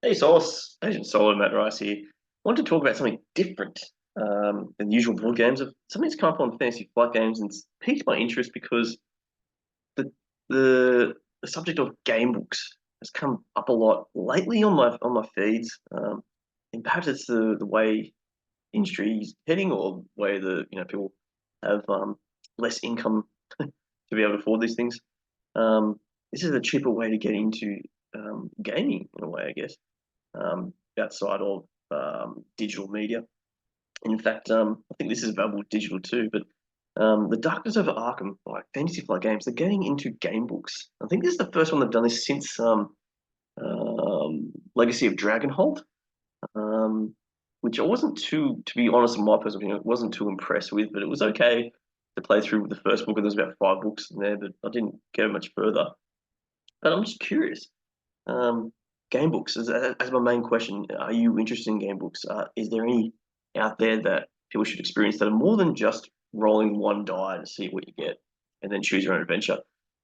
Hey, Source, Agent Solo, Matt Rice here. I want to talk about something different than the usual board games. Of something that's come up on Fantasy Flight Games and it's piqued my interest because the the, the subject of game books has come up a lot lately on my feeds. And perhaps it's the way industry is heading, or way the people have less income to be able to afford these things. This is a cheaper way to get into gaming in a way, I guess, outside of digital media. In fact, I think this is available digital too. But the Darkness Over Arkham, like Fantasy Flight Games, they're getting into game books. I think this is the first one they've done this since Legacy of Dragonhold, um, which I wasn't too, to be honest, in my personal opinion, wasn't too impressed with. But it was okay to play through with the first book, and there's about five books in there, but I didn't go much further. But I'm just curious. Game books as my main question. Are you interested in game books? Is there any out there that people should experience that are more than just rolling one die to see what you get and then choose your own adventure?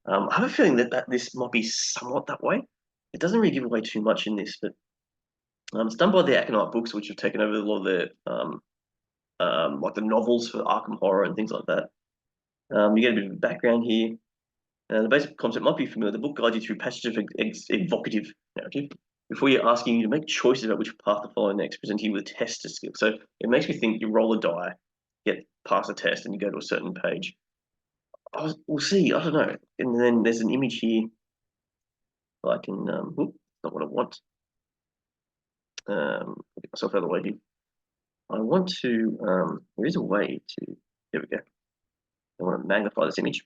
I have a feeling that this might be somewhat that way. It doesn't really give away too much in this, but it's done by the Aconite Books, which have taken over a lot of the like the novels for Arkham Horror and things like that. You get a bit of a background here. The basic concept might be familiar. The book guides you through passages of evocative narrative before you're asking you to make choices about which path to follow next, presenting you with a test to skill. So it makes me think you roll a die, get past a test, and you go to a certain page. We'll see. I don't know. And then there's an image here. I can, not what I want. I'll get myself out of the way here. I want to, there is a way to, there we go. I want to magnify this image.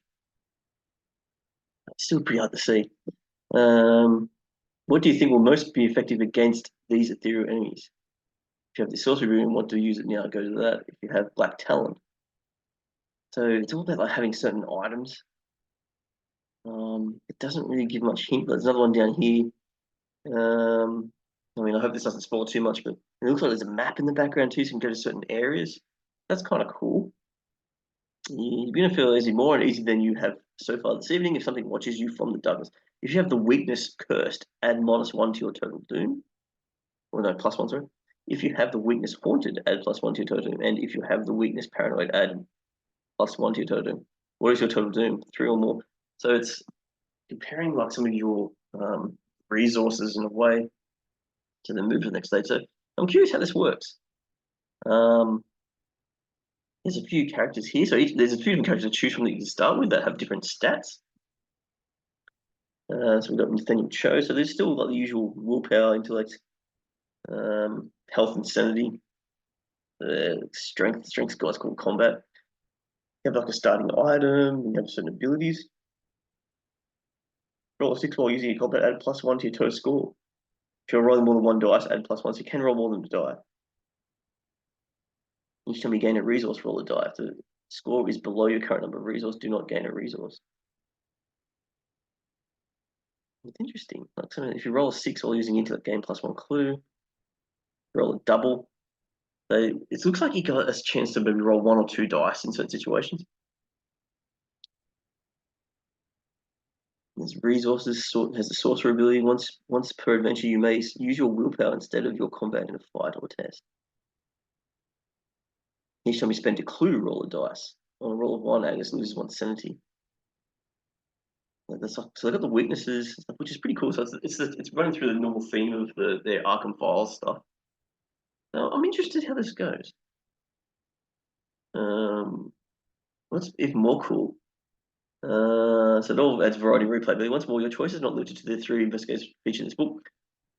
It's still pretty hard to see. Um, What do you think will most be effective against these ethereal enemies? If you have the sorcery room, want to use it now, go to that. If you have Black Talon. So it's all about like having certain items. It doesn't really give much hint, but there's another one down here. Um, I mean, I hope this doesn't spoil too much, but it looks like there's a map in the background too, so you can go to certain areas. That's kind of cool. You're going to feel easy, more and easy than you have so far this evening if something watches you from the darkness. If you have the weakness cursed, add -1 to your total doom. Or no, +1, sorry. If you have the weakness haunted, add +1 to your total doom. And if you have the weakness paranoid, add +1 to your total doom. What is your total doom? 3 or more. So it's comparing like some of your resources in a way to then move to the next stage. So I'm curious how this works. Um, there's a few characters here. So there's a few different characters to choose from that you can start with that have different stats. So we've got Nathaniel Cho. So there's still like the usual willpower, intellect, health and sanity. Strength guys called combat. You have like a starting item, you have certain abilities. Roll a 6 while using your combat, add +1 to your total score. If you're rolling more than one dice, add +1, so you can roll more than a die. Each time you gain a resource, roll a die. If the score is below your current number of resource, do not gain a resource. It's interesting. Like if you roll a 6 while using intellect, gain +1 clue. Roll a double. So it looks like you got a chance to maybe roll 1 or 2 dice in certain situations. There's resources, has a sorcerer ability. Once per adventure, you may use your willpower instead of your combat in a fight or test. Each time you spend a clue, roll a dice. On a roll of 1, Agus loses 1 sanity. So they got the weaknesses, which is pretty cool. So it's running through the normal theme of their Arkham Files stuff. Now, I'm interested how this goes. What's even more cool? So it all adds variety of replayability. Once more, your choice is not limited to the 3 investigators featured in this book.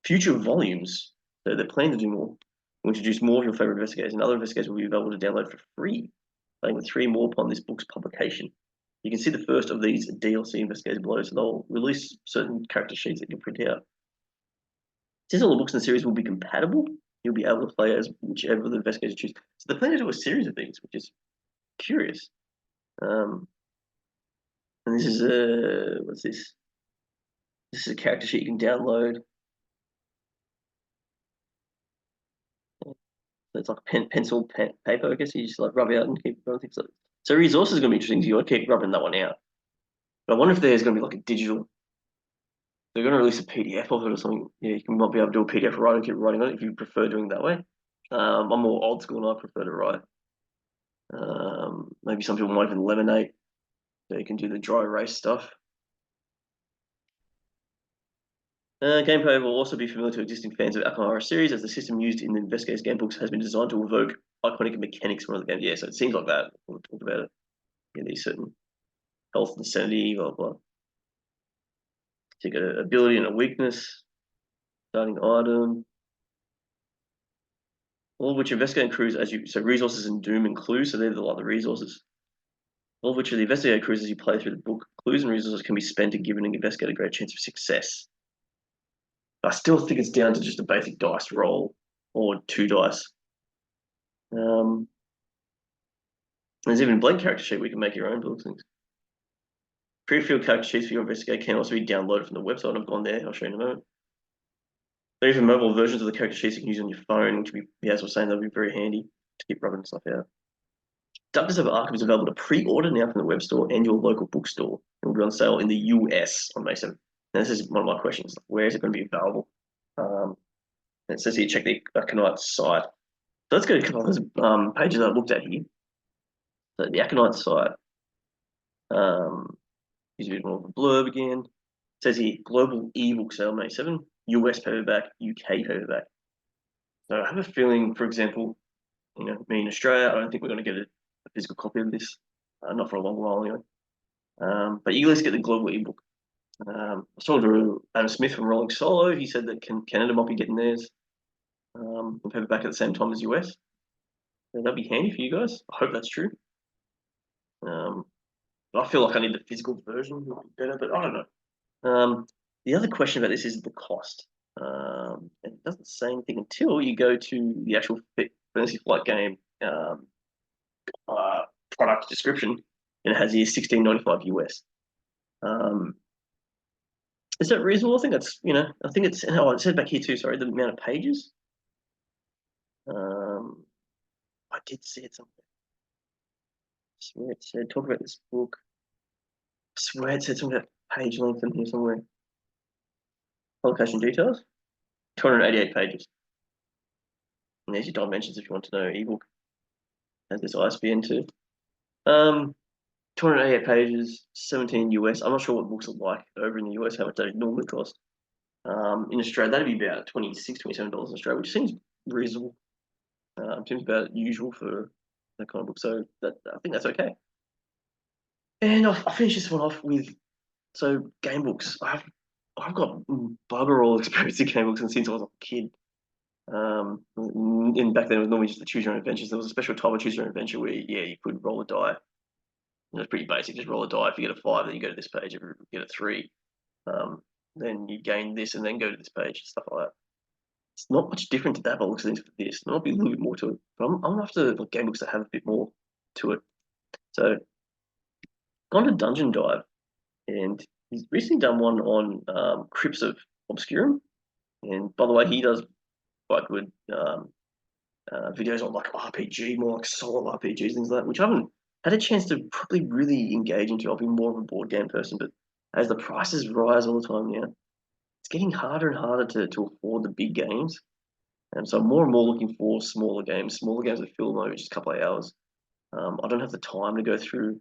Future volumes, so they're planning to do more. We'll introduce more of your favorite investigators, and other investigators will be available to download for free, playing with 3 more upon this book's publication. You can see the first of these DLC investigators below, so they'll release certain character sheets that you can print out. Since all the books in the series will be compatible, you'll be able to play as whichever of the investigators choose. So they're planning to do a series of things, which is curious. And this is a what's this? This is a character sheet you can download. So it's like pencil, paper, I guess. You just like rub out and keep running things like. So resources is going to be interesting. So you want to keep rubbing that one out. But I wonder if there's going to be like a digital they're going to release a PDF of it or something. Yeah, you might be able to do a PDF writing, keep writing on it if you prefer doing it that way. I'm more old school and I prefer to write. Maybe some people might even laminate, so you can do the dry erase stuff. Gameplay will also be familiar to existing fans of Arkham Horror series, as the system used in the Investigator's Gamebooks has been designed to evoke iconic mechanics from one of the games. Yeah, so it seems like that. We'll talk about it. Yeah, these certain health and sanity, blah blah. Take an ability and a weakness, starting item. All of which investigating crews so resources and doom and clues, so they're the resources. All of which are the investigator crews as you play through the book. Clues and resources can be spent to give an investigator a great chance of success. I still think it's down to just a basic dice roll or 2 dice. There's even a blank character sheet where you can make your own little things. Pre-filled character sheets for your investigator can also be downloaded from the website. I've gone there. I'll show you in a moment. There are even mobile versions of the character sheets you can use on your phone, which as I was saying, they'll be very handy to keep rubbing stuff out. Darkness Over Arkham is available to pre-order now from the web store and your local bookstore. It will be on sale in the US on May 7th. Now, this is one of my questions. Where is it going to be available? It says here, check the Aconite site. So let's go to a couple of those pages I looked at here. So the Aconite site, here's a bit more of a blurb again. It says here, global ebook sale May 7, US paperback, UK paperback. So I have a feeling, for example, me in Australia, I don't think we're going to get a physical copy of this, not for a long while anyway. But you at least get the global ebook. I was talking to Adam Smith from Rolling Solo. He said that Canada might be getting theirs in paperback at the same time as US. So that'd be handy for you guys. I hope that's true. I feel like I need the physical version would be better, but I don't know. The other question about this is the cost. And it doesn't say anything until you go to the actual Fantasy Flight game product description, and it has here $16.95 US. Is that reasonable? I think that's I think it's it said back here too. Sorry, the amount of pages. I did see it somewhere. I swear it said talk about this book. I swear it said something about page length in here somewhere. Publication details. 288 pages. And there's your dimensions if you want to know. Ebook has this ISBN too. 288 pages, 17 US. I'm not sure what books are like over in the US, how much they normally cost. In Australia, that'd be about $26, $27 in Australia, which seems reasonable. Seems about usual for that kind of book. So I think that's okay. And I'll finish this one off with Gamebooks. I've got bugger all experience in Gamebooks and since I was a kid. And back then it was normally just the choose your own adventures. There was a special type of choose your own adventure where you could roll a die. It was pretty basic. Just roll a die. If you get a 5, then you go to this page. If you get a 3, then you gain this and then go to this page. Stuff like that. It's not much different to that, but looks like this. There might be a little bit more to it. But I'm after Gamebooks that have a bit more to it. So, gone to Dungeon Dive, and he's recently done one on Crypts of Obscurum. And by the way, he does quite good videos on like RPG, more like solo RPGs, things like that, which I haven't had a chance to probably really engage into. I've been more of a board game person, but as the prices rise all the time now, it's getting harder and harder to afford the big games. And so I'm more and more looking for smaller games that fill maybe just a couple of hours. I don't have the time to go through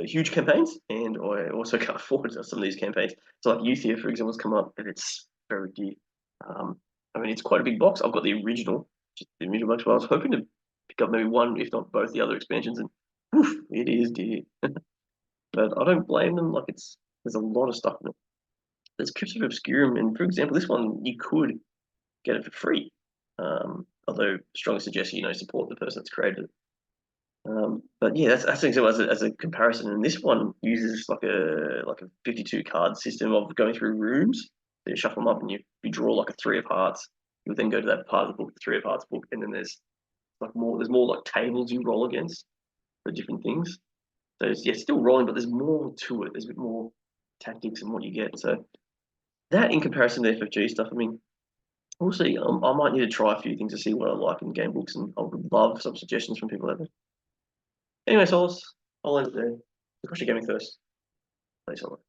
huge campaigns, and I also can't afford some of these campaigns. So like Youth here, for example, has come up, and it's very dear. I mean, it's quite a big box. I've got the original, just the original box, but I was hoping to pick up maybe one, if not both, the other expansions, and woof, it is dear. But I don't blame them. Like there's a lot of stuff in it. There's Crypts of Obscurum, and for example, this one you could get it for free. Although strongly suggest support the person that's created it. But yeah, that's an example as a comparison. And this one uses like a 52 card system of going through rooms. So you shuffle them up and you draw like a 3 of hearts. You then go to that part of the book, the 3 of hearts book, and then there's more like tables you roll against for different things. So it's still rolling, but there's more to it. There's a bit more tactics and what you get. So that in comparison to FFG stuff, I mean, we'll see. I might need to try a few things to see what I like in game books, and I would love some suggestions from people out there. Anyway, Solace, I'll end it there. Of course, you're gaming first. Thanks a lot.